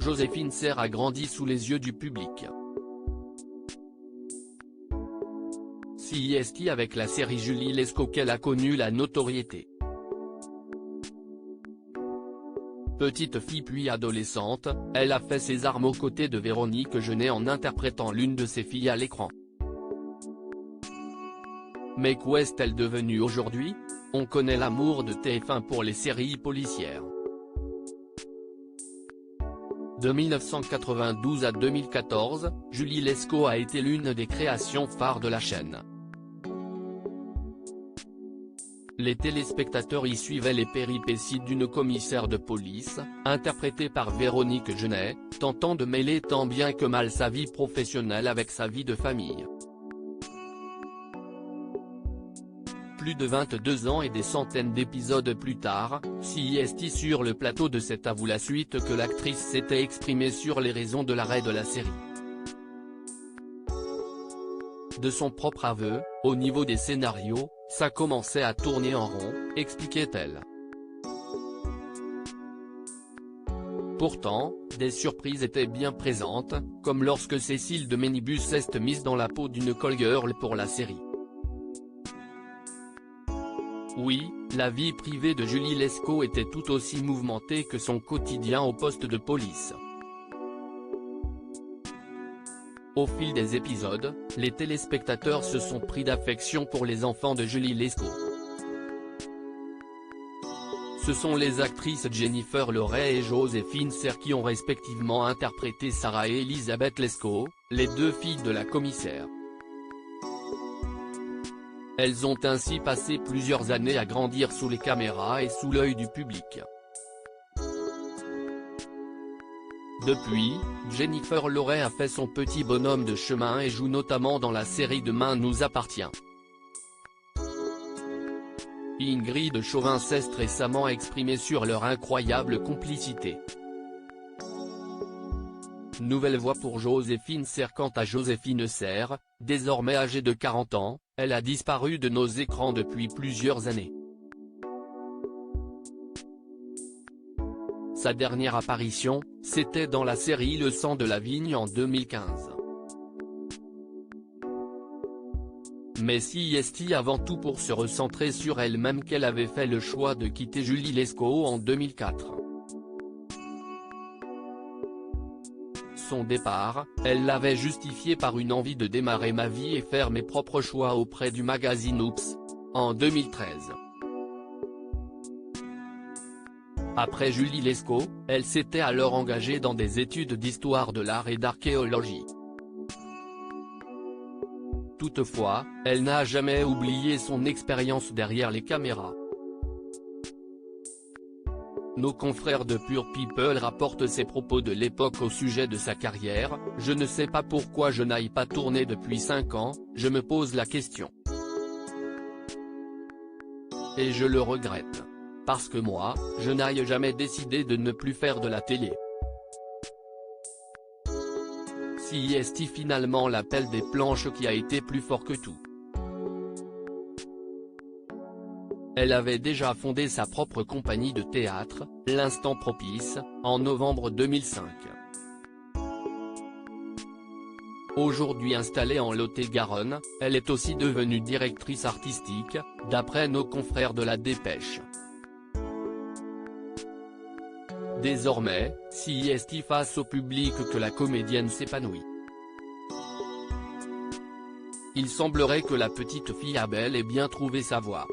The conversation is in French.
Joséphine Serre a grandi sous les yeux du public. CIST avec la série Julie Lescaut qu'elle a connu la notoriété. Petite fille puis adolescente, elle a fait ses armes aux côtés de Véronique Jeunet en interprétant l'une de ses filles à l'écran. Mais qu'est-elle devenue aujourd'hui? On connaît l'amour de TF1 pour les séries policières. De 1992 à 2014, Julie Lescaut a été l'une des créations phares de la chaîne. Les téléspectateurs y suivaient les péripéties d'une commissaire de police, interprétée par Véronique Jeunet, tentant de mêler tant bien que mal sa vie professionnelle avec sa vie de famille. Plus de 22 ans et des centaines d'épisodes plus tard, CIST sur le plateau de C'est à vous la suite que l'actrice s'était exprimée sur les raisons de l'arrêt de la série. De son propre aveu, au niveau des scénarios, ça commençait à tourner en rond, expliquait-elle. Pourtant, des surprises étaient bien présentes, comme lorsque Cécile de Ménibus s'est mise dans la peau d'une call girl pour la série. Oui, la vie privée de Julie Lescaut était tout aussi mouvementée que son quotidien au poste de police. Au fil des épisodes, les téléspectateurs se sont pris d'affection pour les enfants de Julie Lescaut. Ce sont les actrices Jennifer Loret et Joséphine Serre qui ont respectivement interprété Sarah et Elisabeth Lescaut, les deux filles de la commissaire. Elles ont ainsi passé plusieurs années à grandir sous les caméras et sous l'œil du public. Depuis, Jennifer Loret a fait son petit bonhomme de chemin et joue notamment dans la série Demain nous appartient. Ingrid Chauvin s'est récemment exprimée sur leur incroyable complicité. Nouvelle voix pour Joséphine Serre. Quant à Joséphine Serre, désormais âgée de 40 ans, elle a disparu de nos écrans depuis plusieurs années. Sa dernière apparition, c'était dans la série Le sang de la vigne en 2015. Mais CIST avant tout pour se recentrer sur elle-même qu'elle avait fait le choix de quitter Julie Lescaut en 2004. Son départ, elle l'avait justifié par une envie de démarrer ma vie et faire mes propres choix auprès du magazine Oops, en 2013. Après Julie Lescaut, elle s'était alors engagée dans des études d'histoire de l'art et d'archéologie. Toutefois, elle n'a jamais oublié son expérience derrière les caméras. Nos confrères de Pure People rapportent ses propos de l'époque au sujet de sa carrière. Je ne sais pas pourquoi je n'aille pas tourner depuis 5 ans, je me pose la question. Et je le regrette. Parce que moi, je n'ai jamais décidé de ne plus faire de la télé. CIST finalement l'appel des planches qui a été plus fort que tout. Elle avait déjà fondé sa propre compagnie de théâtre, L'Instant Propice, en novembre 2005. Aujourd'hui installée en Lot-et-Garonne, elle est aussi devenue directrice artistique, d'après nos confrères de La Dépêche. Désormais, CIST face au public que la comédienne s'épanouit. Il semblerait que la petite fille a bel et bien trouvé sa voie.